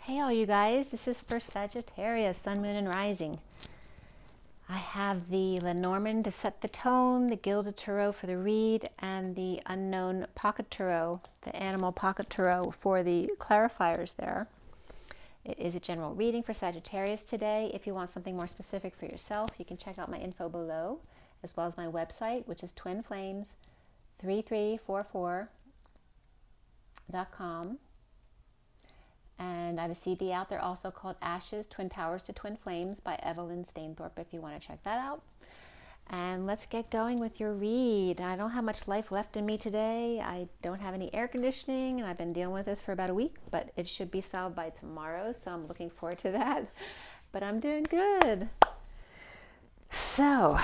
Hey all you guys, this is for Sagittarius, Sun, Moon, and Rising. I have the Lenormand to set the tone, the Gilded Tarot for the read, and the Unknown Pocket Tarot, the Animal Pocket Tarot for the clarifiers there. It is a general reading for Sagittarius today. If you want something more specific for yourself, you can check out my info below, as well as my website, which is twinflames3344.com. And I have a CD out there also called Ashes, Twin Towers to Twin Flames by Evelyn Stainthorpe if you want to check that out. And let's get going with your read. I don't have much life left in me today. I don't have any air conditioning and I've been dealing with this for about a week, but it should be solved by tomorrow, so I'm looking forward to that. But I'm doing good. So,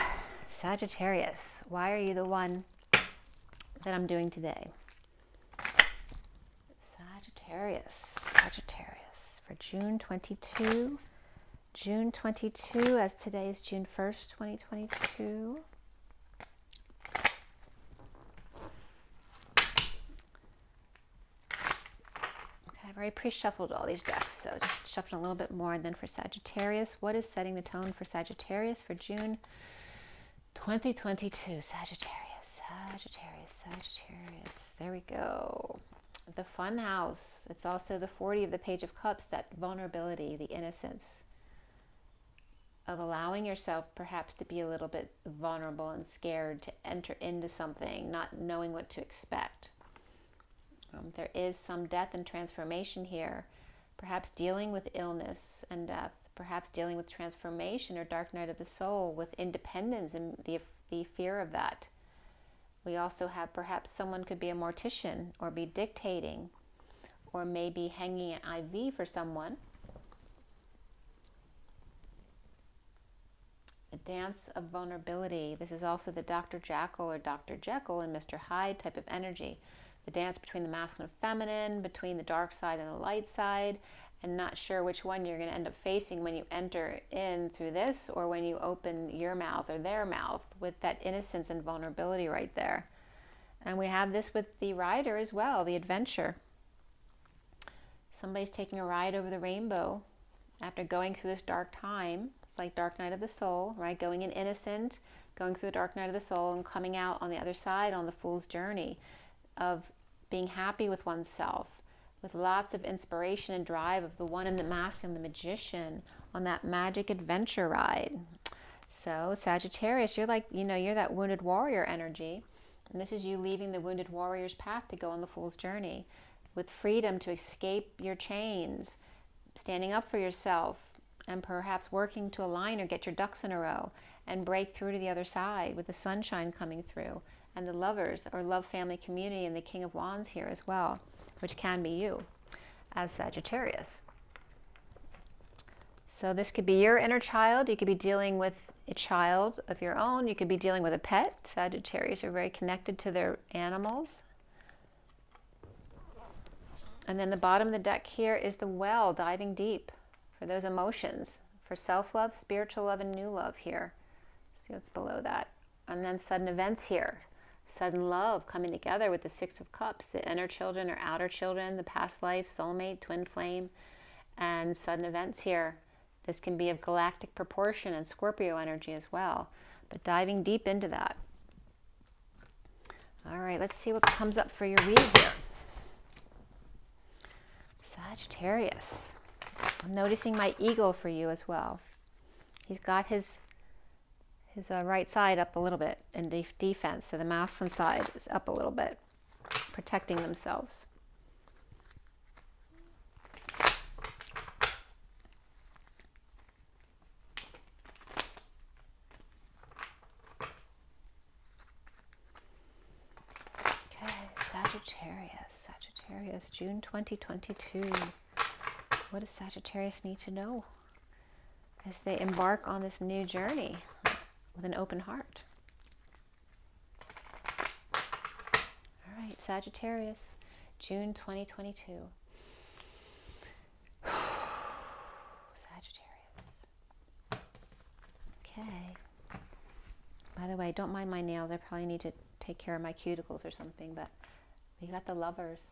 Sagittarius, why are you the one that I'm doing today? Sagittarius for June 22, as today is June 1st, 2022. Okay, I've already pre-shuffled all these decks, so just shuffling a little bit more. And then for Sagittarius, what is setting the tone for Sagittarius for June 2022? Sagittarius. There we go. The fun house. It's also the 40 of the Page of Cups, that vulnerability, the innocence of allowing yourself perhaps to be a little bit vulnerable and scared to enter into something, not knowing what to expect. There is some death and transformation here, perhaps dealing with illness and death, perhaps dealing with transformation or dark night of the soul with independence and the fear of that. We also have perhaps someone could be a mortician or be dictating or maybe hanging an IV for someone. A dance of vulnerability. This is also the Dr. Jekyll or Dr. Jekyll and Mr. Hyde type of energy. The dance between the masculine and feminine, between the dark side and the light side, and not sure which one you're going to end up facing when you enter in through this or when you open your mouth or their mouth, with that innocence and vulnerability right there. And we have this with the rider as well, the adventure. Somebody's taking a ride over the rainbow after going through this dark time. It's like dark night of the soul, right? Going in innocent, going through the dark night of the soul and coming out on the other side on the fool's journey of being happy with oneself, with lots of inspiration and drive of the one in the mask and the magician on that magic adventure ride. So Sagittarius, you're like, you're that wounded warrior energy. And this is you leaving the wounded warrior's path to go on the fool's journey with freedom to escape your chains, standing up for yourself, and perhaps working to align or get your ducks in a row and break through to the other side with the sunshine coming through and the lovers or love family community and the King of Wands here as well, which can be you as Sagittarius. So this could be your inner child. You could be dealing with a child of your own. You could be dealing with a pet. Sagittarius are very connected to their animals. And then the bottom of the deck here is the well, diving deep for those emotions, for self-love, spiritual love, and new love here. See what's below that. And then sudden events here. Sudden love coming together with the Six of Cups, the inner children or outer children, the past life, soulmate, twin flame, and sudden events here. This can be of galactic proportion and Scorpio energy as well, but diving deep into that. All right, let's see what comes up for your read here. Sagittarius. I'm noticing my eagle for you as well. He's got his right side up a little bit in defense, so the masculine side is up a little bit, protecting themselves. Okay, Sagittarius, June 2022. What does Sagittarius need to know as they embark on this new journey with an open heart? All right, Sagittarius, June 2022. Sagittarius. Okay. By the way, don't mind my nails. I probably need to take care of my cuticles or something, but we got the lovers.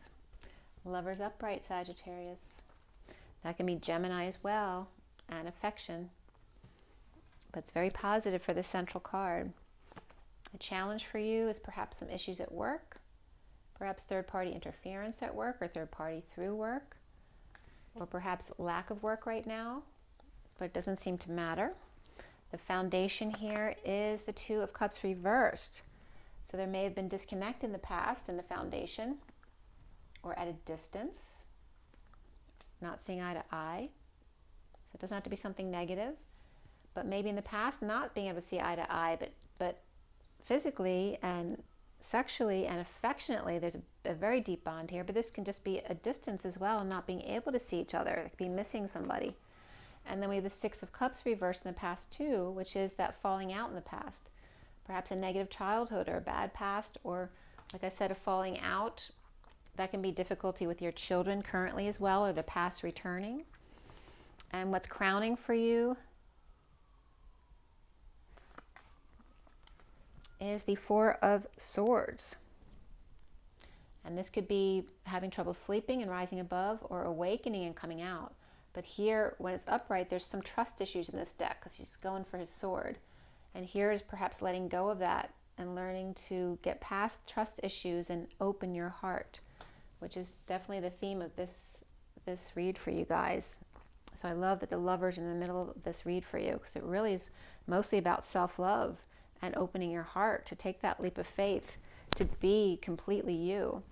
Lovers upright, Sagittarius. That can be Gemini as well, and affection. But it's very positive for the central card. A challenge for you is perhaps some issues at work, perhaps third-party interference at work or third-party through work, or perhaps lack of work right now, but it doesn't seem to matter. The foundation here is the Two of Cups reversed. So there may have been disconnect in the past in the foundation, or at a distance, not seeing eye to eye. So it doesn't have to be something negative, but maybe in the past not being able to see eye to eye, but physically and sexually and affectionately, there's a very deep bond here, but this can just be a distance as well, not being able to see each other. It could be missing somebody. And then we have the Six of Cups reversed in the past too, which is that falling out in the past. Perhaps a negative childhood or a bad past, or like I said, a falling out. That can be difficulty with your children currently as well, or the past returning. And what's crowning for you is the Four of Swords. And this could be having trouble sleeping and rising above, or awakening and coming out. But here, when it's upright, there's some trust issues in this deck because he's going for his sword. And here is perhaps letting go of that and learning to get past trust issues and open your heart, which is definitely the theme of this read for you guys. So I love that the Lover's in the middle of this read for you, because it really is mostly about self-love and opening your heart to take that leap of faith, to be completely you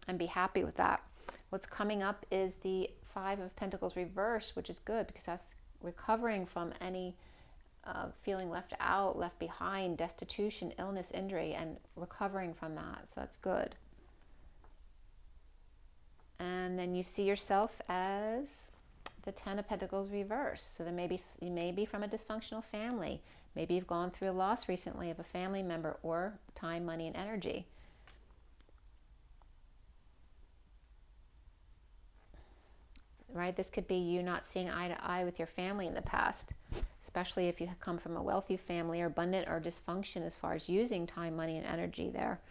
and be happy with that. What's coming up is the Five of Pentacles reversed, which is good because that's recovering from any feeling left out, left behind, destitution, illness, injury, and recovering from that. So that's good. And then you see yourself as the Ten of Pentacles reversed. So there you may be from a dysfunctional family. Maybe you've gone through a loss recently of a family member, or time, money, and energy. Right? This could be you not seeing eye to eye with your family in the past, especially if you come from a wealthy family, or abundant, or dysfunction as far as using time, money, and energy there.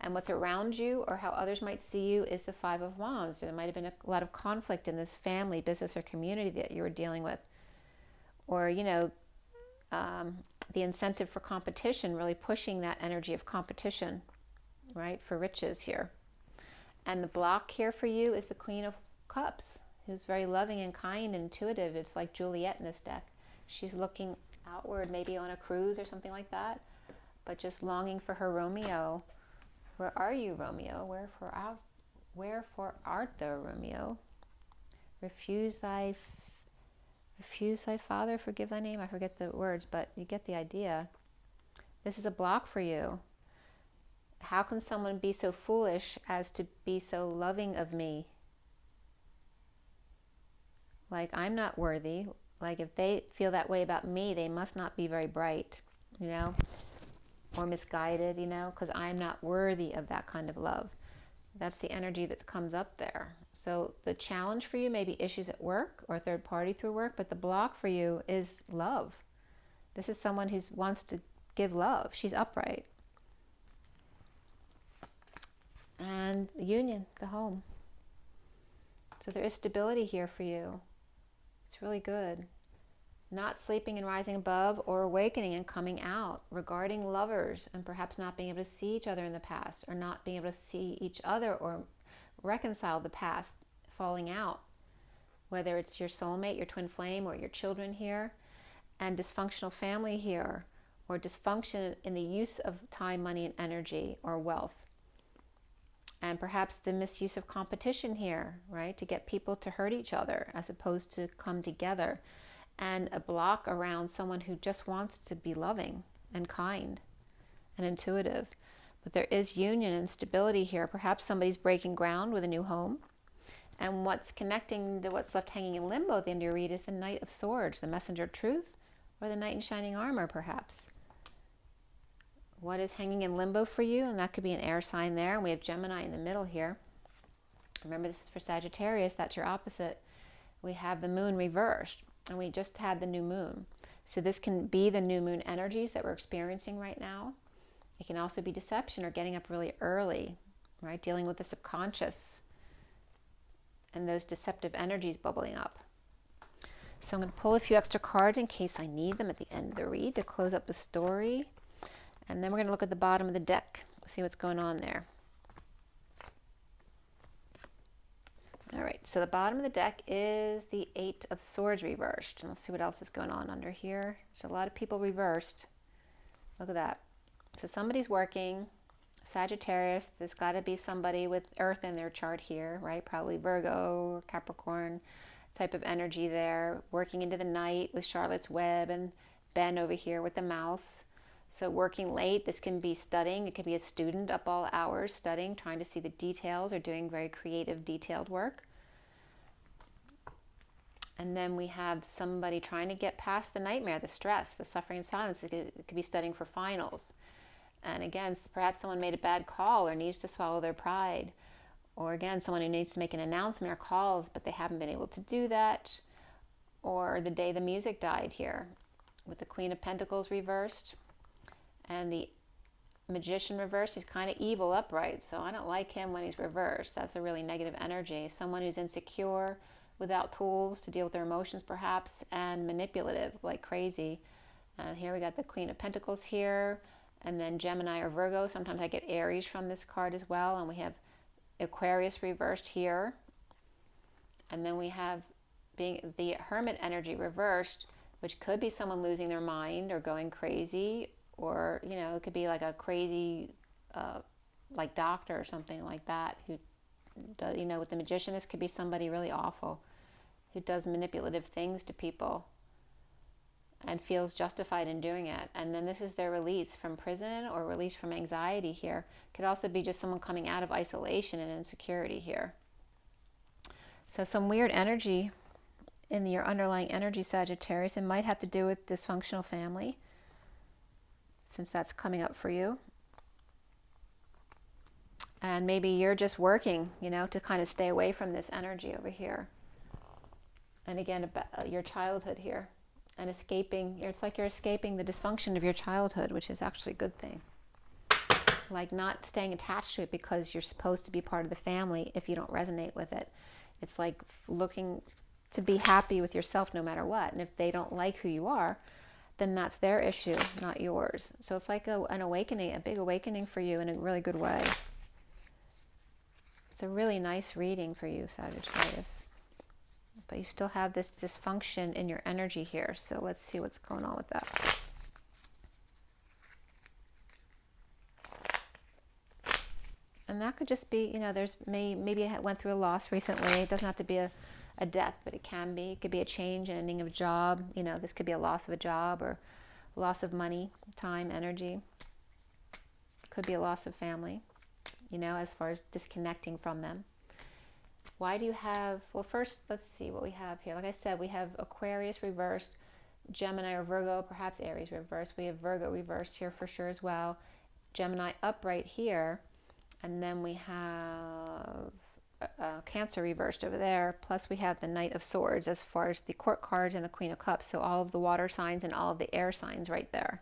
And what's around you, or how others might see you, is the Five of Wands. There might have been a lot of conflict in this family, business, or community that you were dealing with. Or, you know, the incentive for competition, really pushing that energy of competition, right, for riches here. And the block here for you is the Queen of Cups, who's very loving and kind and intuitive. It's like Juliet in this deck. She's looking outward, maybe on a cruise or something like that, but just longing for her Romeo. Where are you, Romeo? Wherefore art thou, Romeo? Refuse thy father, forgive thy name. I forget the words, but you get the idea. This is a block for you. How can someone be so foolish as to be so loving of me? Like, I'm not worthy. Like, if they feel that way about me, they must not be very bright, you know, or misguided, you know, because I'm not worthy of that kind of love. That's the energy that comes up there. So the challenge for you may be issues at work or third party through work, but the block for you is love. This is someone who wants to give love. She's upright. And union, the home. So there is stability here for you. It's really good. Not sleeping and rising above, or awakening and coming out regarding lovers, and perhaps not being able to see each other in the past, or not being able to see each other or reconcile the past, falling out, whether it's your soulmate, your twin flame, or your children here, and dysfunctional family here, or dysfunction in the use of time, money, and energy, or wealth. And perhaps the misuse of competition here, right, to get people to hurt each other as opposed to come together. And a block around someone who just wants to be loving and kind and intuitive. But there is union and stability here. Perhaps somebody's breaking ground with a new home. And what's connecting to what's left hanging in limbo at the end of your read is the Knight of Swords, the messenger of truth, or the Knight in shining armor, perhaps. What is hanging in limbo for you? And that could be an air sign there. And we have Gemini in the middle here. Remember, this is for Sagittarius. That's your opposite. We have the moon reversed. And we just had the new moon. So this can be the new moon energies that we're experiencing right now. It can also be deception, or getting up really early, right? Dealing with the subconscious and those deceptive energies bubbling up. So I'm going to pull a few extra cards in case I need them at the end of the read to close up the story. And then we're going to look at the bottom of the deck, see what's going on there. All right, so the bottom of the deck is the 8 of Swords reversed. And let's see what else is going on under here. There's a lot of people reversed. Look at that. So somebody's working. Sagittarius, there's got to be somebody with Earth in their chart here, right? Probably Virgo or Capricorn type of energy there. Working into the night with Charlotte's Web, and Ben over here with the mouse. So working late, this can be studying. It could be a student up all hours studying, trying to see the details, or doing very creative, detailed work. And then we have somebody trying to get past the nightmare, the stress, the suffering and silence. It could be studying for finals. And again, perhaps someone made a bad call or needs to swallow their pride. Or again, someone who needs to make an announcement or calls, but they haven't been able to do that. Or the day the music died here, with the Queen of Pentacles reversed. And the Magician reversed. He's kind of evil upright, so I don't like him when he's reversed. That's a really negative energy. Someone who's insecure, without tools to deal with their emotions perhaps, and manipulative like crazy. And here we got the Queen of Pentacles here, and then Gemini or Virgo. Sometimes I get Aries from this card as well. And we have Aquarius reversed here. And then we have being the Hermit energy reversed, which could be someone losing their mind or going crazy. Or, you know, it could be like a crazy, like doctor or something like that who does, you know, with the Magician, this could be somebody really awful who does manipulative things to people and feels justified in doing it. And then this is their release from prison or release from anxiety here. Could also be just someone coming out of isolation and insecurity here. So some weird energy in your underlying energy, Sagittarius. It might have to do with dysfunctional family, since that's coming up for you. And maybe you're just working, you know, to kind of stay away from this energy over here. And again, about your childhood here. And escaping, it's like you're escaping the dysfunction of your childhood, which is actually a good thing. Like not staying attached to it because you're supposed to be part of the family if you don't resonate with it. It's like looking to be happy with yourself no matter what. And if they don't like who you are, then that's their issue, not yours. So it's like an awakening, a big awakening for you in a really good way. It's a really nice reading for you, Sagittarius. But you still have this dysfunction in your energy here. So let's see what's going on with that. And that could just be, you know, there's maybe I went through a loss recently. It doesn't have to be a death, but it can be. It could be a change, an ending of a job. You know, this could be a loss of a job or loss of money, time, energy. Could be a loss of family, you know, as far as disconnecting from them. Why do you have, well, first, let's see what we have here. Like I said, we have Aquarius reversed, Gemini or Virgo, perhaps Aries reversed. We have Virgo reversed here for sure as well. Gemini upright here. And then we have Cancer reversed over there. Plus we have the Knight of Swords as far as the Court cards and the Queen of Cups. So all of the water signs and all of the air signs right there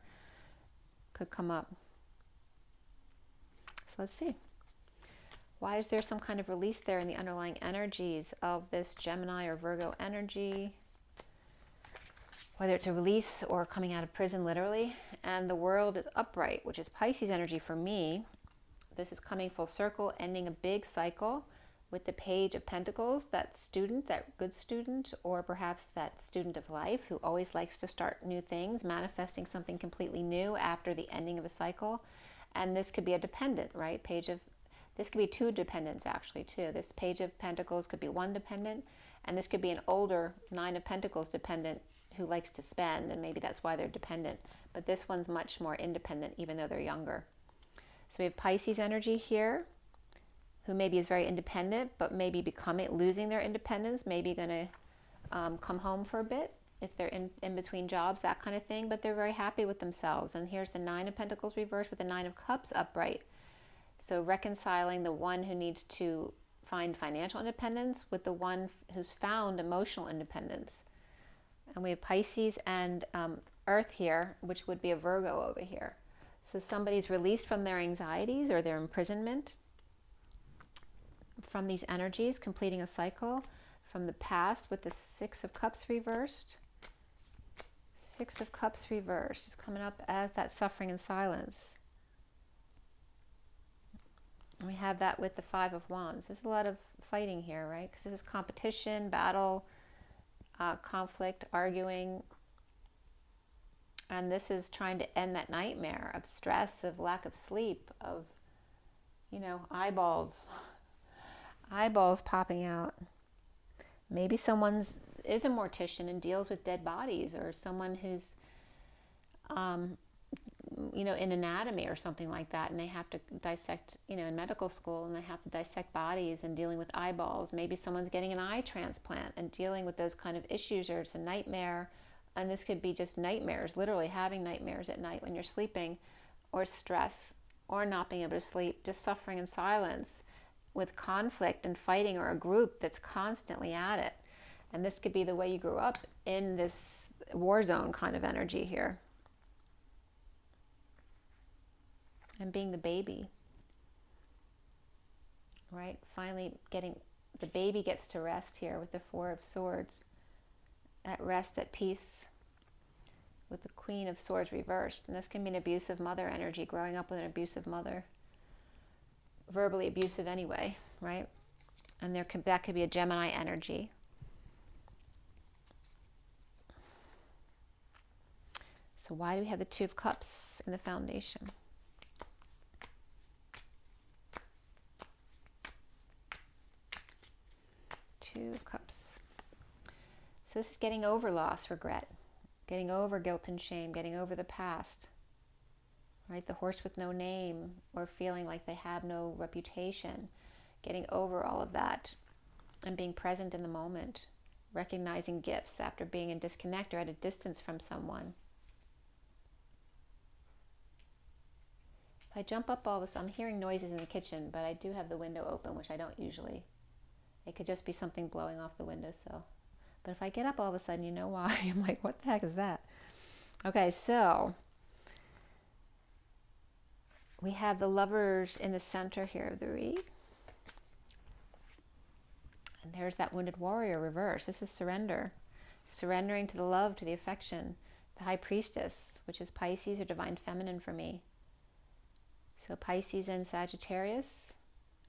could come up. So let's see. Why is there some kind of release there in the underlying energies of this Gemini or Virgo energy? Whether it's a release or coming out of prison literally. And the World is upright, which is Pisces energy for me. This is coming full circle, ending a big cycle with the Page of Pentacles, that student, that good student, or perhaps that student of life who always likes to start new things, manifesting something completely new after the ending of a cycle. And this could be a dependent, right? This could be two dependents actually too. This Page of Pentacles could be one dependent, and this could be an older Nine of Pentacles dependent who likes to spend, and maybe that's why they're dependent. But this one's much more independent, even though they're younger. So we have Pisces energy here, who maybe is very independent, but maybe losing their independence, maybe going to come home for a bit if they're in between jobs, that kind of thing. But they're very happy with themselves. And here's the Nine of Pentacles reversed with the Nine of Cups upright. So reconciling the one who needs to find financial independence with the one who's found emotional independence. And we have Pisces and Earth here, which would be a Virgo over here. So somebody's released from their anxieties or their imprisonment from these energies, completing a cycle. from the past with the Six of Cups reversed. Six of Cups reversed is coming up as that suffering and silence. And we have that with the Five of Wands. There's a lot of fighting here, right? Because this is competition, battle, conflict, arguing. And this is trying to end that nightmare of stress, of lack of sleep, of, you know, eyeballs popping out. Maybe someone's is a mortician and deals with dead bodies, or someone who's, you know, in anatomy or something like that, and they have to dissect, you know, in medical school, and they have to dissect bodies and dealing with eyeballs. Maybe someone's getting an eye transplant and dealing with those kind of issues, or it's a nightmare. And this could be just nightmares, literally having nightmares at night when you're sleeping, or stress, or not being able to sleep, just suffering in silence with conflict and fighting, or a group that's constantly at it. And this could be the way you grew up in this war zone kind of energy here. And being the baby, right? Finally getting, the baby gets to rest here with the Four of Swords. At rest, at peace, with the Queen of Swords reversed. And this can be an abusive mother energy, growing up with an abusive mother. Verbally abusive anyway, right? And that could be a Gemini energy. So why do we have the Two of Cups in the foundation? Two of Cups. So this is getting over loss, regret, getting over guilt and shame, getting over the past, right? The horse with no name, or feeling like they have no reputation, getting over all of that and being present in the moment, recognizing gifts after being in disconnect or at a distance from someone. If I jump up all of a sudden, I'm hearing noises in the kitchen, but I do have the window open, which I don't usually. It could just be something blowing off the windowsill. But if I get up all of a sudden, you know why. I'm like, what the heck is that? Okay, so we have the Lovers in the center here of the read. And there's that Wounded Warrior reverse. This is surrender. Surrendering to the love, to the affection. The High Priestess, which is Pisces or Divine Feminine for me. So Pisces and Sagittarius,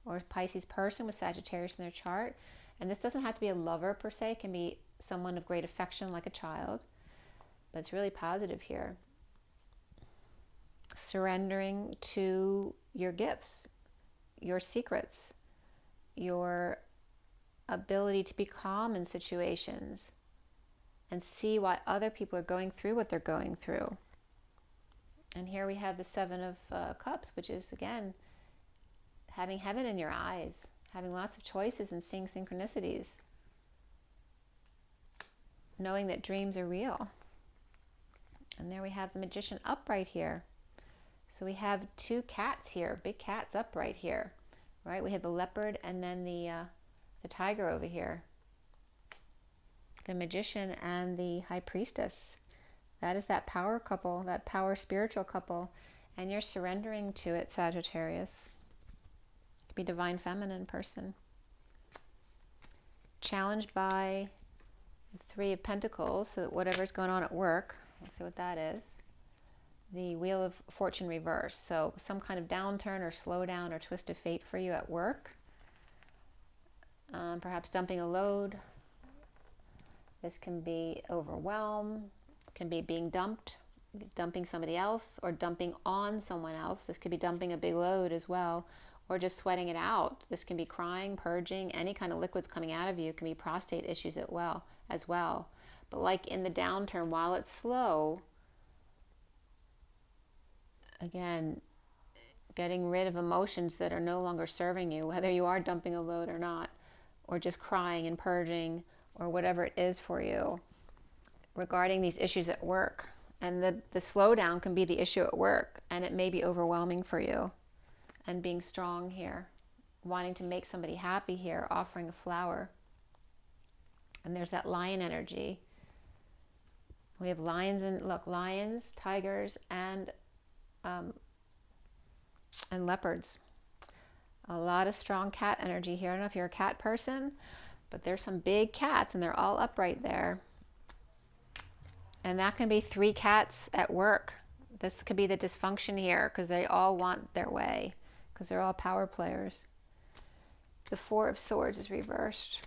or Pisces person with Sagittarius in their chart. And this doesn't have to be a lover per se. It can be someone of great affection like a child. But it's really positive here. Surrendering to your gifts, your secrets, your ability to be calm in situations and see why other people are going through what they're going through. And here we have the Seven of Cups, which is, again, having heaven in your eyes, having lots of choices and seeing synchronicities, knowing that dreams are real. And there we have the Magician upright here. So we have two cats here, big cats upright here, right? We have the leopard and then the tiger over here. The Magician and the High Priestess. That is that power couple, that power spiritual couple. And you're surrendering to it, Sagittarius. It could be Divine Feminine person. Challenged by the Three of Pentacles, so that whatever's going on at work, let's see what that is. The Wheel of Fortune reverse. So some kind of downturn or slowdown or twist of fate for you at work. Perhaps dumping a load. This can be overwhelm, can be being dumped, dumping somebody else, or dumping on someone else. This could be dumping a big load as well, or just sweating it out. This can be crying, purging, any kind of liquids coming out of you. It can be prostate issues as well. But like in the downturn, while it's slow, again, getting rid of emotions that are no longer serving you, whether you are dumping a load or not, or just crying and purging, or whatever it is for you regarding these issues at work. And the slowdown can be the issue at work, and it may be overwhelming for you. And being strong here, wanting to make somebody happy here, offering a flower. And there's that lion energy. We have lions and look, lions, tigers, and leopards. A lot of strong cat energy here. I don't know if you're a cat person, But there's some big cats and they're all upright there. And that can be 3 cats at work. This could be the dysfunction here because they all want their way because they're all power players. The 4 of Swords is reversed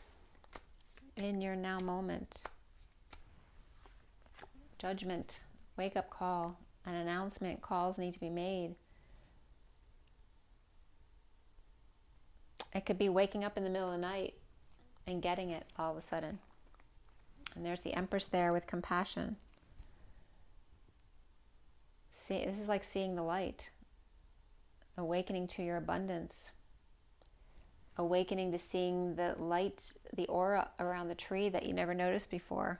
in your now moment. Judgment, wake up call, an announcement, calls need to be made. It could be waking up in the middle of the night and getting it all of a sudden. And there's the Empress there with compassion. See, this is like seeing the light, awakening to your abundance, awakening to seeing the light, the aura around the tree that you never noticed before.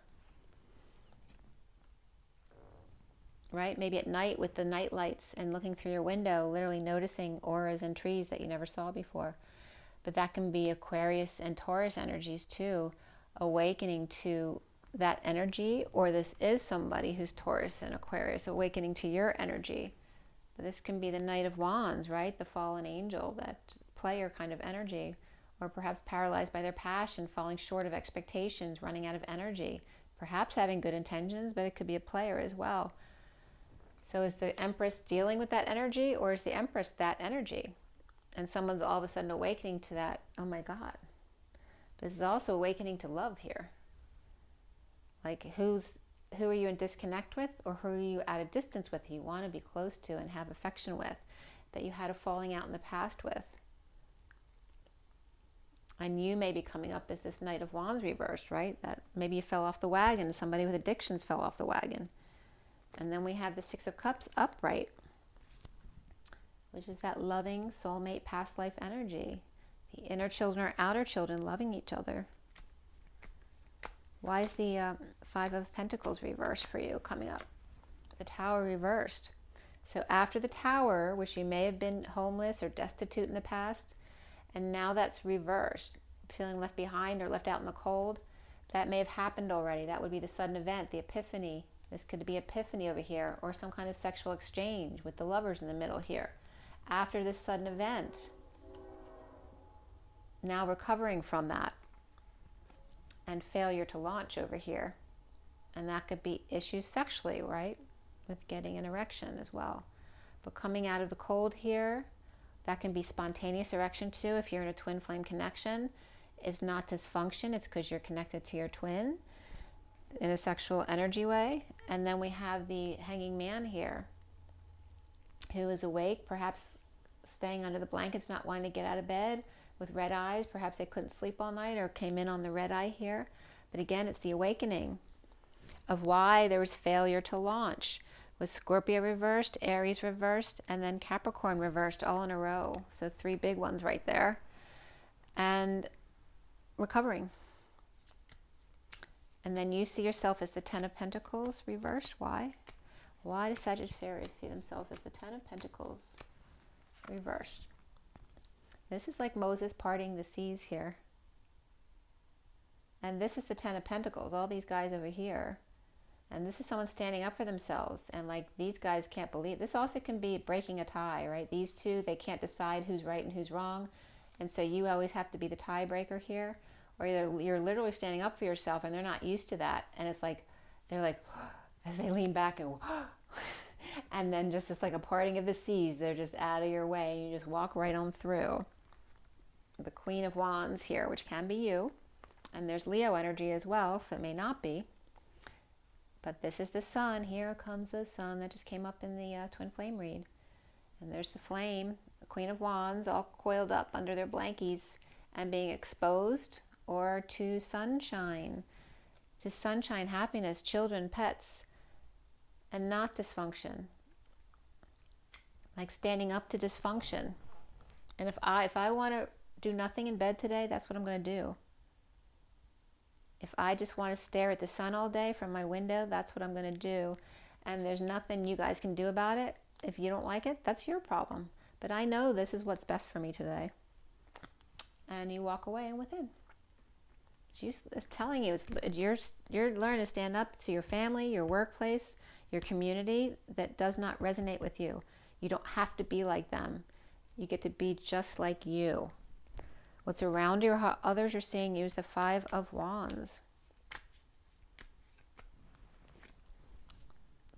Right? Maybe at night with the night lights and looking through your window, literally noticing auras and trees that you never saw before. But that can be Aquarius and Taurus energies too, awakening to that energy, or this is somebody who's Taurus and Aquarius awakening to your energy. But this can be the Knight of Wands, right? The fallen angel, that player kind of energy, or perhaps paralyzed by their passion, falling short of expectations, running out of energy, perhaps having good intentions, but it could be a player as well. So is the Empress dealing with that energy, or is the Empress that energy? And someone's all of a sudden awakening to that, oh my God. This is also awakening to love here. Like who are you in disconnect with, or who are you at a distance with, you want to be close to and have affection with, that you had a falling out in the past with. And you may be coming up as this Knight of Wands reversed, right? That maybe you fell off the wagon, somebody with addictions fell off the wagon. And then we have the 6 of Cups upright, which is that loving soulmate past life energy. The inner children or outer children loving each other. Why is the 5 of Pentacles reversed for you coming up? The Tower reversed. So after the Tower, which you may have been homeless or destitute in the past, and now that's reversed, feeling left behind or left out in the cold, that may have happened already. That would be the sudden event, the epiphany. This could be epiphany over here, or some kind of sexual exchange with the lovers in the middle here. After this sudden event, now recovering from that, and failure to launch over here. And that could be issues sexually, right? With getting an erection as well. But coming out of the cold here, that can be spontaneous erection too. If you're in a twin flame connection, it's not dysfunction, it's because you're connected to your twin in a sexual energy way. And then we have the Hanging Man here, who is awake, perhaps staying under the blankets, not wanting to get out of bed, with red eyes. Perhaps they couldn't sleep all night or came in on the red eye here. But again, it's the awakening of why there was failure to launch, with Scorpio reversed, Aries reversed, and then Capricorn reversed all in a row. So 3 big ones right there. And recovering. And then you see yourself as the 10 of Pentacles reversed. Why? Why does Sagittarius see themselves as the 10 of Pentacles reversed? This is like Moses parting the seas here. And this is the 10 of Pentacles, all these guys over here. And this is someone standing up for themselves. And like these guys can't believe. This also can be breaking a tie, right? These two, they can't decide who's right and who's wrong. And so you always have to be the tiebreaker here. Or you're literally standing up for yourself and they're not used to that. And it's like, they're like, as they lean back and then just it's like a parting of the seas. They're just out of your way. And you just walk right on through. The Queen of Wands here, which can be you. And there's Leo energy as well, so it may not be. But this is the Sun. Here comes the Sun that just came up in the twin flame read. And there's the flame, the Queen of Wands, all coiled up under their blankies and being exposed, or to sunshine, happiness, children, pets, and not dysfunction. Like standing up to dysfunction. And if I want to do nothing in bed today, that's what I'm going to do. If I just want to stare at the sun all day from my window, that's what I'm going to do. And there's nothing you guys can do about it. If you don't like it, that's your problem. But I know this is what's best for me today. And you walk away and within. It's telling you, you're learning to stand up to your family, your workplace, your community that does not resonate with you. You don't have to be like them. You get to be just like you. what's around you or how others are seeing you is the Five of Wands.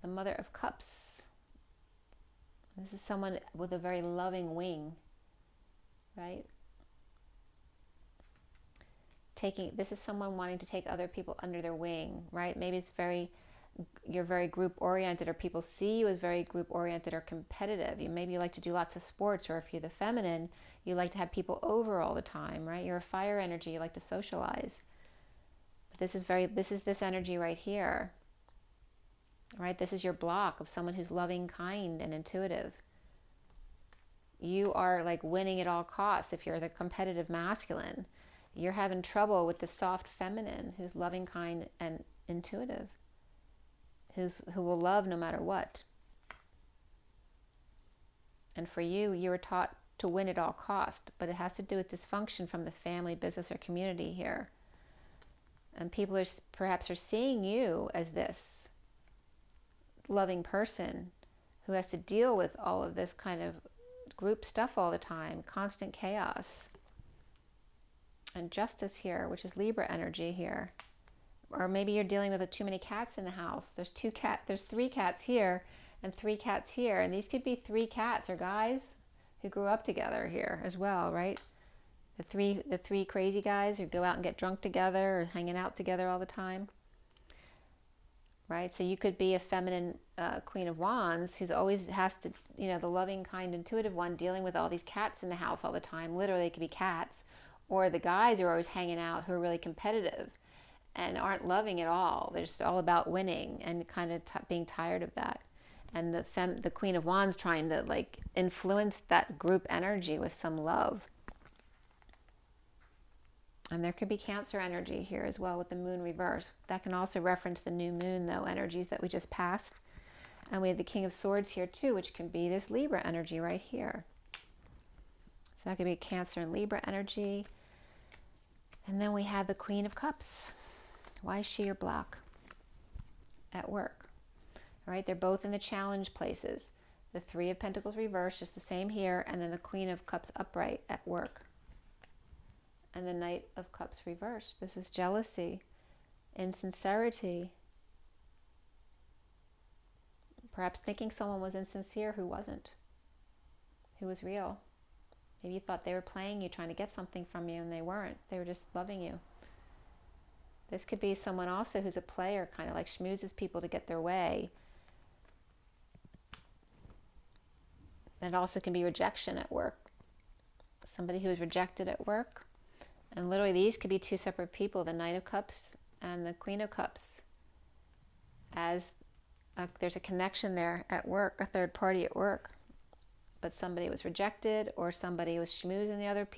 The Mother of Cups. This is someone with a very loving wing, right? This is someone wanting to take other people under their wing, right? Maybe it's you're very group oriented, or people see you as very group oriented or competitive. Maybe you like to do lots of sports, or if you're the feminine, you like to have people over all the time, right? You're a fire energy, you like to socialize. But this is this energy right here, right? This is your block of someone who's loving, kind, and intuitive. You are like winning at all costs if you're the competitive masculine. You're having trouble with the soft feminine who's loving, kind, and intuitive, who will love no matter what. And for you, you were taught to win at all cost, but it has to do with dysfunction from the family, business, or community here. And people perhaps are seeing you as this loving person who has to deal with all of this kind of group stuff all the time, constant chaos. And justice here, which is Libra energy here. Or maybe you're dealing with too many cats in the house. There's 3 cats here and 3 cats here. And these could be 3 cats or guys who grew up together here as well, right? The three crazy guys who go out and get drunk together or hanging out together all the time. Right? So you could be a feminine Queen of Wands who's always has to, the loving, kind, intuitive one dealing with all these cats in the house all the time. Literally, it could be cats. Or the guys who are always hanging out who are really competitive and aren't loving at all. They're just all about winning and kind of being tired of that. And the Queen of Wands trying to like influence that group energy with some love. And there could be Cancer energy here as well with the Moon reverse. That can also reference the new moon, though, energies that we just passed. And we have the King of Swords here too, which can be this Libra energy right here. So that could be Cancer and Libra energy. And then we have the Queen of Cups. Why is she your block? At work. All right, they're both in the challenge places. The Three of Pentacles reversed, just the same here, and then the Queen of Cups upright at work. And the Knight of Cups reversed. This is jealousy, insincerity. Perhaps thinking someone was insincere who wasn't, who was real. Maybe you thought they were playing you, trying to get something from you, and they weren't. They were just loving you. This could be someone also who's a player, kind of like schmoozes people to get their way. That also can be rejection at work. Somebody who is rejected at work. And literally these could be 2 separate people, the Knight of Cups and the Queen of Cups. As there's a connection there at work, a third party at work. But somebody was rejected, or somebody was schmoozing the other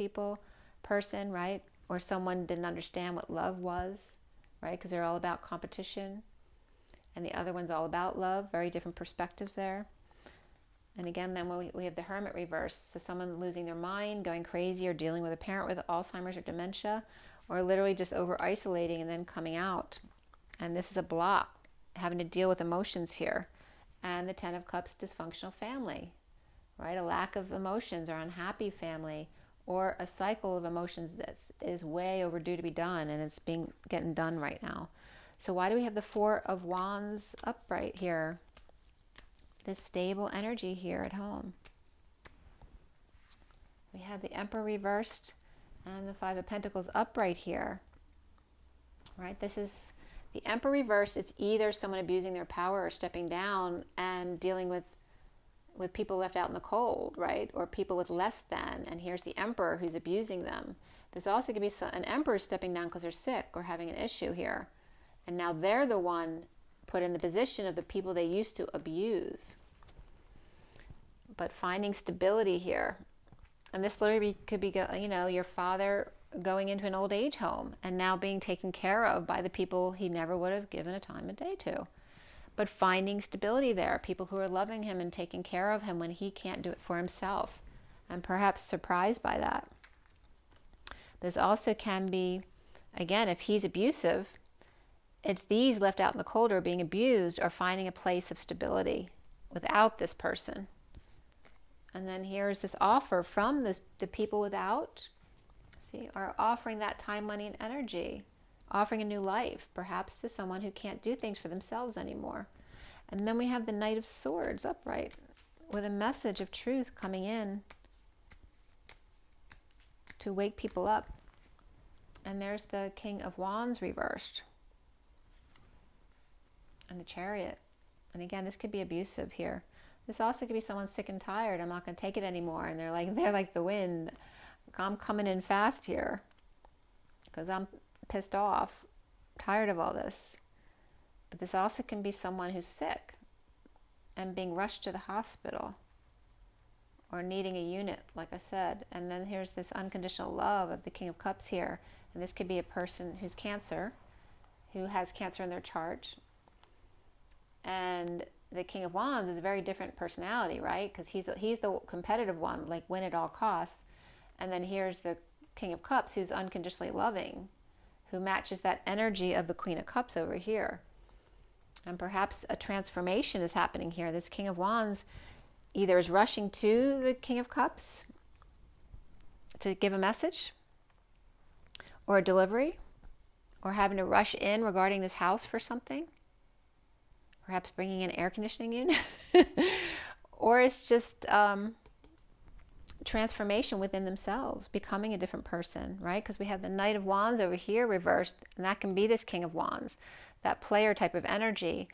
person, right? Or someone didn't understand what love was, right? Because they're all about competition. And the other one's all about love. Very different perspectives there. And again, then when we have the Hermit reverse. So someone losing their mind, going crazy, or dealing with a parent with Alzheimer's or dementia, or literally just over-isolating and then coming out. And this is a block, having to deal with emotions here. And the Ten of Cups, dysfunctional family. Right, a lack of emotions or unhappy family, or a cycle of emotions that is way overdue to be done, and it's getting done right now. So why do we have the Four of Wands upright here? This stable energy here at home. We have the Emperor reversed and the Five of Pentacles upright here. Right, this is the Emperor reversed. It's either someone abusing their power or stepping down and dealing with people left out in the cold, right? Or people with less than. And here's the Emperor who's abusing them. This also could be an Emperor stepping down because they're sick or having an issue here. And now they're the one put in the position of the people they used to abuse. But finding stability here. And this literally could be, your father going into an old age home and now being taken care of by the people he never would have given a time of day to. But finding stability there, people who are loving him and taking care of him when he can't do it for himself, and perhaps surprised by that. This also can be, again, if he's abusive, it's these left out in the cold or being abused or finding a place of stability without this person. And then here's this offer from the people without. See, are offering that time, money, and energy, offering a new life, perhaps to someone who can't do things for themselves anymore. And then we have the Knight of Swords upright with a message of truth coming in to wake people up. And there's the King of Wands reversed and the Chariot. And again, this could be abusive here. This also could be someone sick and tired. I'm not going to take it anymore. And they're like the wind. I'm coming in fast here because I'm pissed off, tired of all this. But this also can be someone who's sick and being rushed to the hospital or needing a unit, like I said. And then here's this unconditional love of the King of Cups here. And this could be a person who's Cancer, who has Cancer in their chart. And the King of Wands is a very different personality, right? Because he's the competitive one, like win at all costs. And then here's the King of Cups, who's unconditionally loving, who matches that energy of the Queen of Cups over here. And perhaps a transformation is happening here. This King of Wands either is rushing to the King of Cups to give a message or a delivery, or having to rush in regarding this house for something. Perhaps bringing an air conditioning unit. Or it's just transformation within themselves, becoming a different person, right? Because we have the Knight of Wands over here reversed, and that can be this King of Wands, that player type of energy.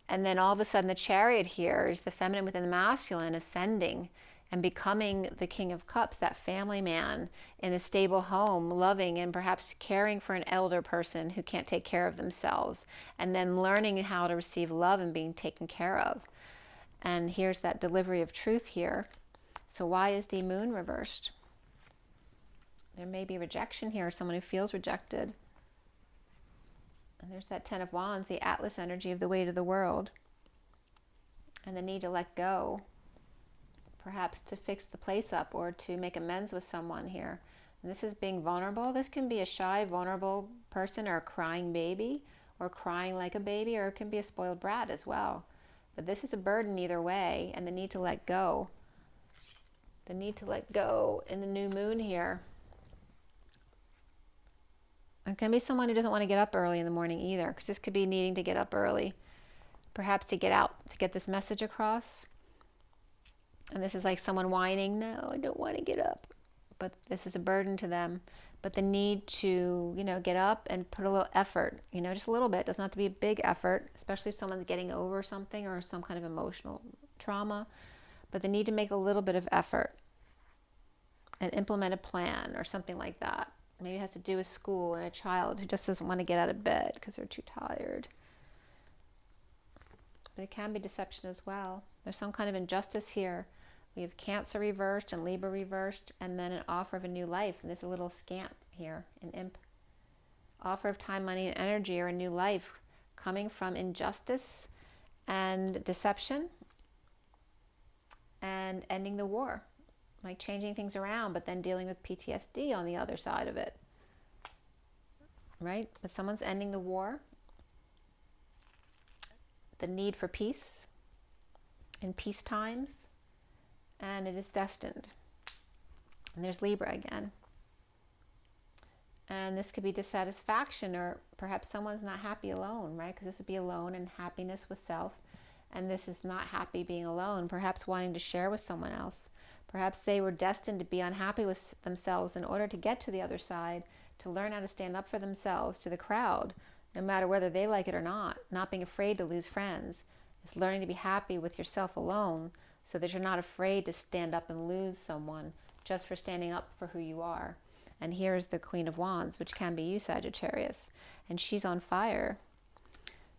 And then all of a sudden the Chariot here is the feminine within the masculine ascending and becoming the King of Cups, that family man in a stable home, loving and perhaps caring for an elder person who can't take care of themselves, and then learning how to receive love and being taken care of. And here's that delivery of truth here. So why is the Moon reversed? There may be rejection here, someone who feels rejected. And there's that Ten of Wands, the Atlas energy of the weight of the world. And the need to let go. Perhaps to fix the place up or to make amends with someone here. And this is being vulnerable. This can be a shy, vulnerable person, or a crying baby, or crying like a baby, or it can be a spoiled brat as well. But this is a burden either way, and the need to let go. The need to let go in the new moon here. It can be someone who doesn't want to get up early in the morning either, because this could be needing to get up early, perhaps to get out, to get this message across. And this is like someone whining, no, I don't want to get up. But this is a burden to them. But the need to, get up and put a little effort, just a little bit. It doesn't have to be a big effort, especially if someone's getting over something or some kind of emotional trauma. But the need to make a little bit of effort and implement a plan or something like that. Maybe it has to do with school and a child who just doesn't want to get out of bed because they're too tired. But it can be deception as well. There's some kind of injustice here. We have Cancer reversed and Libra reversed, and then an offer of a new life. And there's a little scant here, an imp. Offer of time, money, and energy, or a new life coming from injustice and deception and ending the war. Like changing things around, but then dealing with PTSD on the other side of it. Right? But someone's ending the war. The need for peace in peace times, and it is destined. And there's Libra again. And this could be dissatisfaction, or perhaps someone's not happy alone, right? Because this would be alone and happiness with self. And this is not happy being alone, perhaps wanting to share with someone else. Perhaps they were destined to be unhappy with themselves in order to get to the other side, to learn how to stand up for themselves to the crowd, no matter whether they like it or not being afraid to lose friends. It's learning to be happy with yourself alone so that you're not afraid to stand up and lose someone just for standing up for who you are. And here's the Queen of Wands, which can be you, Sagittarius. And she's on fire.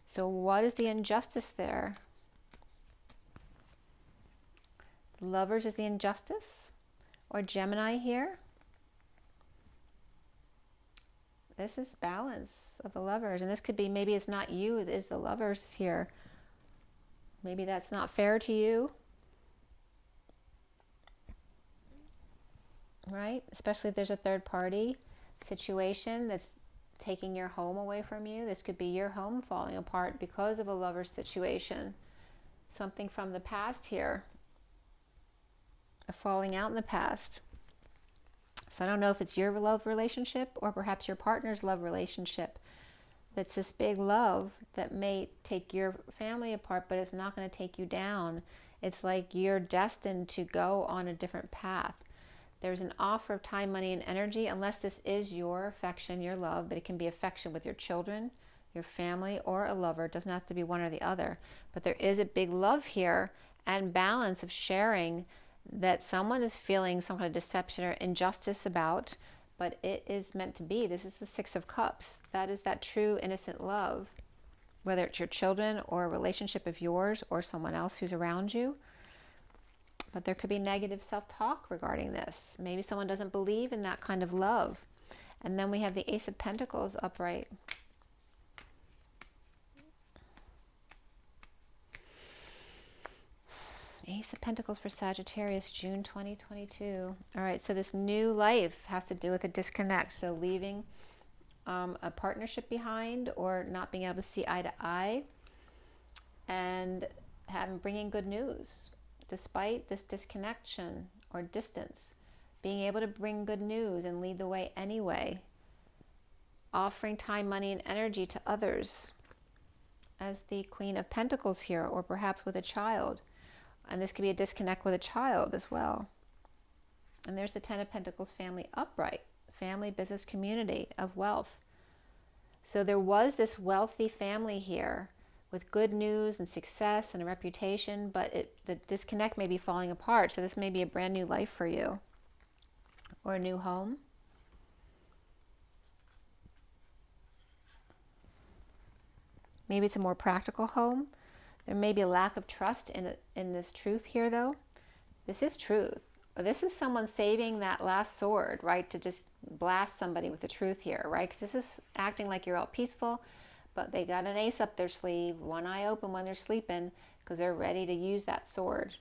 So what is the injustice there? Lovers is the injustice? Or Gemini here? This is balance of the lovers. And this could be, maybe it's not you, it is the lovers here. Maybe that's not fair to you. Right? Especially if there's a third party situation that's taking your home away from you. This could be your home falling apart because of a lover's situation. Something from the past here. A falling out in the past. So I don't know if it's your love relationship or perhaps your partner's love relationship. That's this big love that may take your family apart, but it's not going to take you down. It's like you're destined to go on a different path. There's an offer of time, money, and energy, unless this is your affection, your love, but it can be affection with your children, your family, or a lover. It doesn't have to be one or the other. But there is a big love here and balance of sharing that someone is feeling some kind of deception or injustice about, but it is meant to be. This is the Six of Cups. That is that true innocent love, whether it's your children or a relationship of yours or someone else who's around you. But there could be negative self-talk regarding this. Maybe someone doesn't believe in that kind of love. And then we have the Ace of Pentacles upright. Ace of Pentacles for Sagittarius, June 2022. All right, so this new life has to do with a disconnect. So leaving a partnership behind, or not being able to see eye to eye, and bringing good news. Despite this disconnection or distance, being able to bring good news and lead the way anyway. Offering time, money, and energy to others as the Queen of Pentacles here, or perhaps with a child. And this could be a disconnect with a child as well. And there's the Ten of Pentacles, family upright. Family, business, community of wealth. So there was this wealthy family here with good news and success and a reputation, but the disconnect may be falling apart. So this may be a brand new life for you, or a new home. Maybe it's a more practical home. There may be a lack of trust in this truth here, though. This is truth. This is someone saving that last sword, right, to just blast somebody with the truth here, right? Because this is acting like you're all peaceful, but they got an ace up their sleeve, one eye open when they're sleeping, because they're ready to use that sword.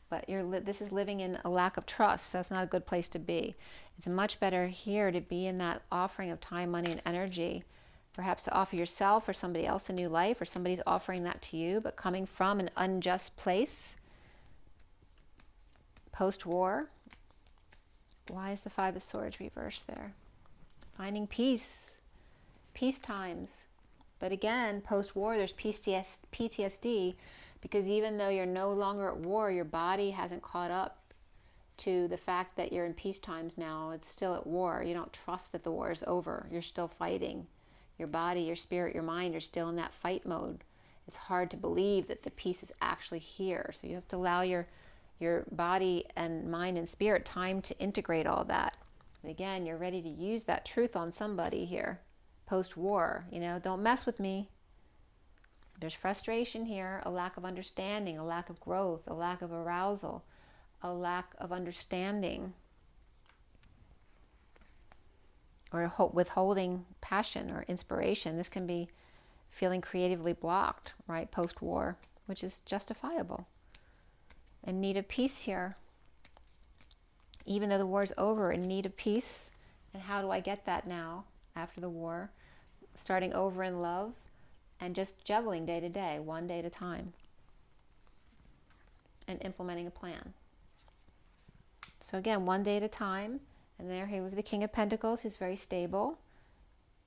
But this is living in a lack of trust, so that's not a good place to be. It's much better here to be in that offering of time, money, and energy. Perhaps to offer yourself or somebody else a new life, or somebody's offering that to you, but coming from an unjust place. Post-war. Why is the Five of Swords reversed there? Finding peace. Peace times. But again, post-war, there's PTSD, because even though you're no longer at war, your body hasn't caught up to the fact that you're in peace times now. It's still at war. You don't trust that the war is over. You're still fighting. Your body, your spirit, your mind are still in that fight mode. It's hard to believe that the peace is actually here. So you have to allow your body and mind and spirit time to integrate all that. And again, you're ready to use that truth on somebody here, post-war. You know, don't mess with me. There's frustration here, a lack of understanding, a lack of growth, a lack of arousal, a lack of understanding, or withholding passion or inspiration. This can be feeling creatively blocked, right, post-war, which is justifiable. In need of peace here. Even though the war is over, in need of peace. And how do I get that now, after the war? Starting over in love and just juggling day to day, one day at a time. And implementing a plan. So again, one day at a time. And there, here we have the King of Pentacles, who's very stable.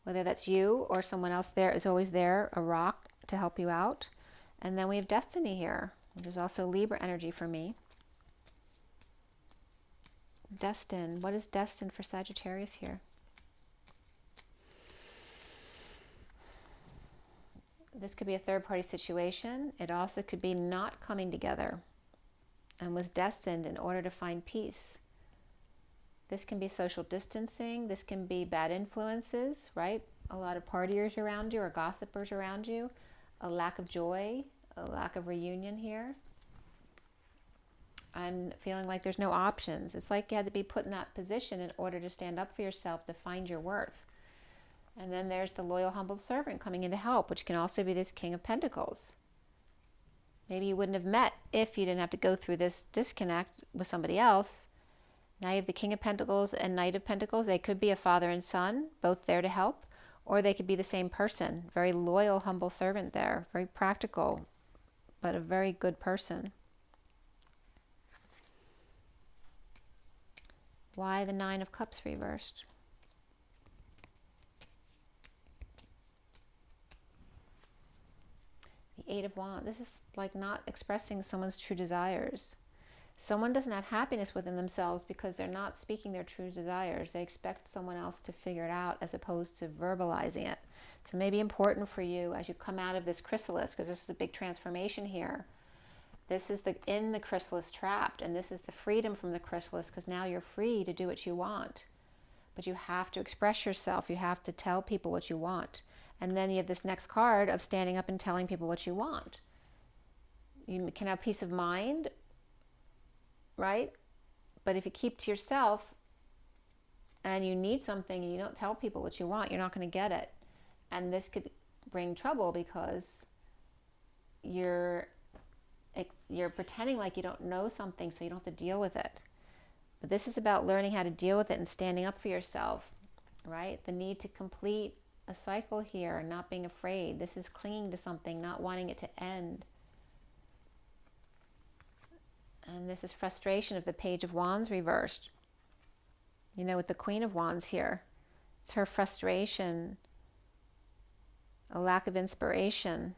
Whether that's you or someone else, there is always there, a rock to help you out. And then we have Destiny here, which is also Libra energy for me. Destined. What is destined for Sagittarius here? This could be a third-party situation. It also could be not coming together and was destined in order to find peace. This can be social distancing. This can be bad influences, right? A lot of partiers around you or gossipers around you. A lack of joy, a lack of reunion here. I'm feeling like there's no options. It's like you had to be put in that position in order to stand up for yourself, to find your worth. And then there's the loyal, humble servant coming in to help, which can also be this King of Pentacles. Maybe you wouldn't have met if you didn't have to go through this disconnect with somebody else. Now you have the King of Pentacles and Knight of Pentacles. They could be a father and son, both there to help, or they could be the same person. Very loyal, humble servant there, very practical, but a very good person. Why the Nine of Cups reversed? The Eight of Wands. This is like not expressing someone's true desires. Someone doesn't have happiness within themselves because they're not speaking their true desires. They expect someone else to figure it out as opposed to verbalizing it. So it may be important for you as you come out of this chrysalis, because this is a big transformation here. This is in the chrysalis trapped, and this is the freedom from the chrysalis, because now you're free to do what you want. But you have to express yourself. You have to tell people what you want. And then you have this next card of standing up and telling people what you want. You can have peace of mind, right? But if you keep to yourself and you need something and you don't tell people what you want, you're not going to get it. And this could bring trouble because you're pretending like you don't know something, so you don't have to deal with it. But this is about learning how to deal with it and standing up for yourself, right? The need to complete a cycle here and not being afraid. This is clinging to something, not wanting it to end. And this is frustration of the Page of Wands reversed. You know, with the Queen of Wands here. It's her frustration, a lack of inspiration.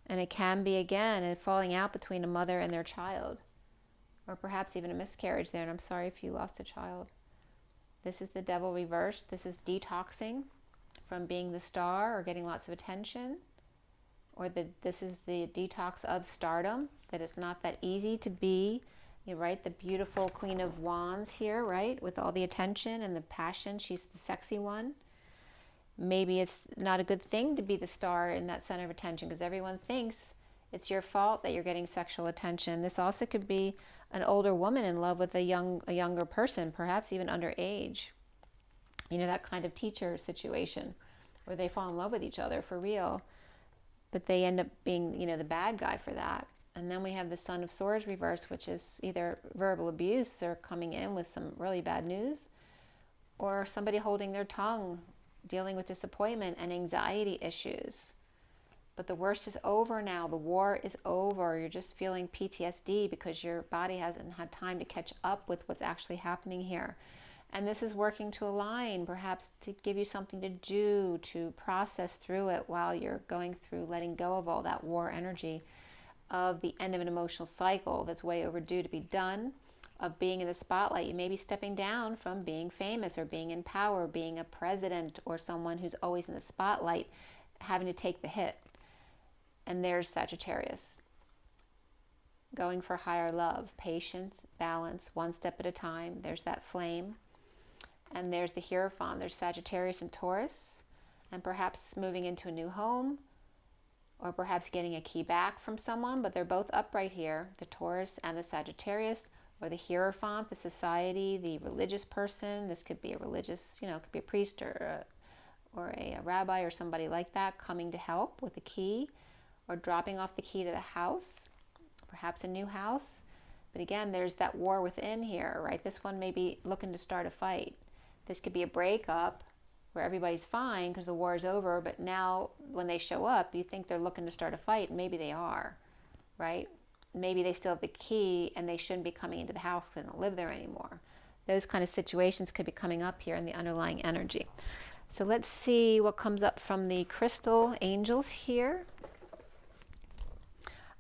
And it can be, again, a falling out between a mother and their child. Or perhaps even a miscarriage there, and I'm sorry if you lost a child. This is the Devil reversed. This is detoxing from being the star or getting lots of attention. Or this is the detox of stardom, that it's not that easy to be, right? The beautiful Queen of Wands here, right? With all the attention and the passion. She's the sexy one. Maybe it's not a good thing to be the star in that center of attention because everyone thinks it's your fault that you're getting sexual attention. This also could be an older woman in love with a younger person, perhaps even underage. You know, that kind of teacher situation where they fall in love with each other for real, but they end up being, you know, the bad guy for that. And then we have the Son of Swords reverse, which is either verbal abuse or coming in with some really bad news, or somebody holding their tongue, dealing with disappointment and anxiety issues. But the worst is over now. The war is over. You're just feeling PTSD because your body hasn't had time to catch up with what's actually happening here. And this is working to align, perhaps to give you something to do, to process through it while you're going through letting go of all that war energy of the end of an emotional cycle that's way overdue to be done, of being in the spotlight. You may be stepping down from being famous or being in power, being a president or someone who's always in the spotlight, having to take the hit. And there's Sagittarius. Going for higher love, patience, balance, one step at a time. There's that flame. And there's the Hierophant. There's Sagittarius and Taurus. And perhaps moving into a new home, or perhaps getting a key back from someone, but they're both upright here, the Taurus and the Sagittarius, or the Hierophant, the society, the religious person. This could be a religious, you know, it could be a priest or a rabbi or somebody like that coming to help with the key, or dropping off the key to the house, perhaps a new house. But again, there's that war within here, right? This one may be looking to start a fight. This could be a breakup where everybody's fine because the war is over, but now when they show up, you think they're looking to start a fight, and maybe they are, right? Maybe they still have the key and they shouldn't be coming into the house because they don't live there anymore. Those kind of situations could be coming up here in the underlying energy. So let's see what comes up from the crystal angels here.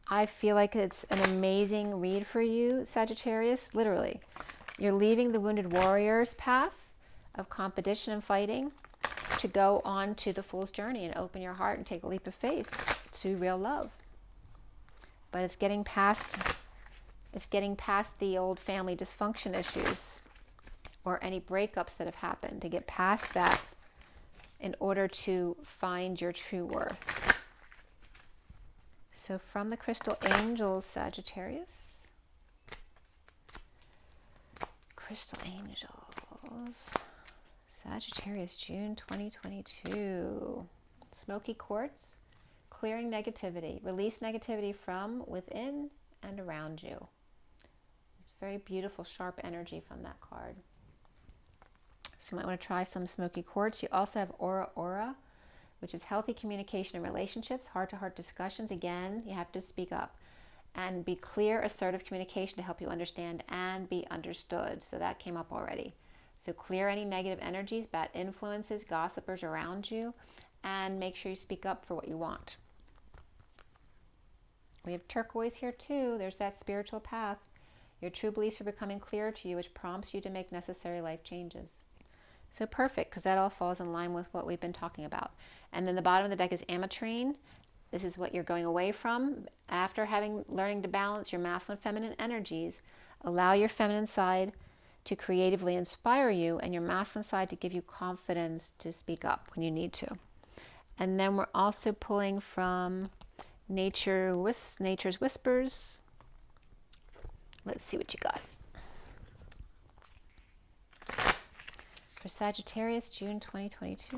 I feel like it's an amazing read for you, Sagittarius. Literally, you're leaving the wounded warrior's path of competition and fighting to go on to the Fool's journey and open your heart and take a leap of faith to real love. But it's getting past the old family dysfunction issues or any breakups that have happened, to get past that in order to find your true worth. So from the crystal angels, Sagittarius. Crystal angels. Sagittarius, June 2022. Smoky quartz. Clearing negativity. Release negativity from within and around you. It's very beautiful, sharp energy from that card. So you might want to try some smoky quartz. You also have Aura, which is healthy communication and relationships, heart-to-heart discussions. Again, you have to speak up. and be clear, assertive communication to help you understand and be understood. So that came up already. So clear any negative energies, bad influences, gossipers around you, and make sure you speak up for what you want. We have turquoise here too. There's that spiritual path. Your true beliefs are becoming clearer to you, which prompts you to make necessary life changes. So perfect, because that all falls in line with what we've been talking about. And then the bottom of the deck is ametrine. This is what you're going away from. After learning to balance your masculine and feminine energies, allow your feminine side to creatively inspire you and your masculine side to give you confidence to speak up when you need to. And then we're also pulling from Nature's Whispers. Let's see what you got. For Sagittarius, June 2022.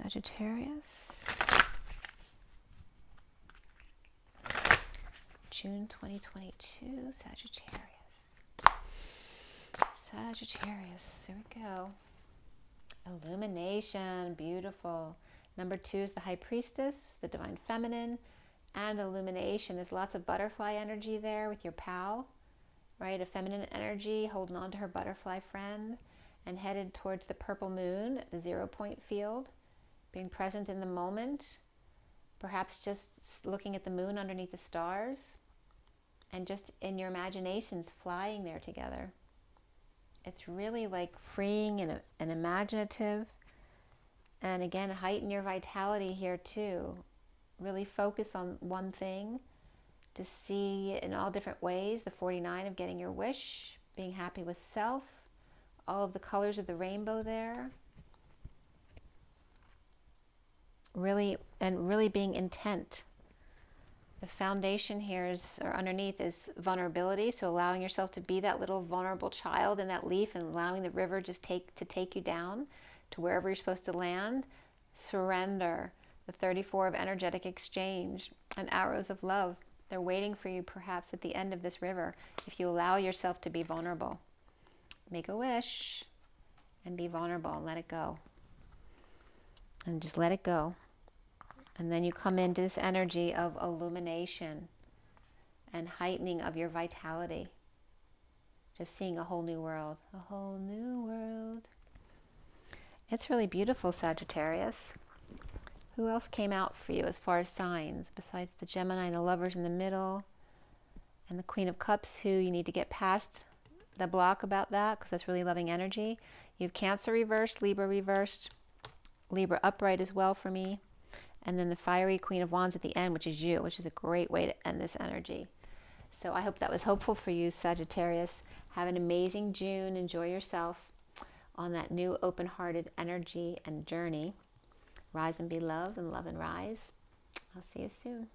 Sagittarius, June 2022, Sagittarius, there we go. Illumination, beautiful. Number 2 is the High Priestess, the Divine Feminine, and illumination. There's lots of butterfly energy there with your pal, right? A feminine energy holding on to her butterfly friend and headed towards the purple moon, the 0 point field. Being present in the moment, perhaps just looking at the moon underneath the stars, and just in your imaginations flying there together. It's really like freeing and imaginative. And again, heighten your vitality here too. Really focus on one thing to see in all different ways, the 49 of getting your wish, being happy with self, all of the colors of the rainbow there. Really being intent. The foundation here is, or underneath, is vulnerability. So allowing yourself to be that little vulnerable child in that leaf and allowing the river just to take you down to wherever you're supposed to land. Surrender. The 34 of energetic exchange and arrows of love. They're waiting for you perhaps at the end of this river if you allow yourself to be vulnerable. Make a wish and be vulnerable and let it go. And just let it go. And then you come into this energy of illumination and heightening of your vitality. Just seeing a whole new world. A whole new world. It's really beautiful, Sagittarius. Who else came out for you as far as signs, besides the Gemini and the Lovers in the middle, and the Queen of Cups, who you need to get past the block about that, because that's really loving energy. You have Cancer reversed, Libra reversed, Libra upright as well for me. And then the fiery Queen of Wands at the end, which is you, which is a great way to end this energy. So I hope that was hopeful for you, Sagittarius. Have an amazing June. Enjoy yourself on that new open-hearted energy and journey. Rise and be loved, and love and rise. I'll see you soon.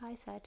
Bye, Sag.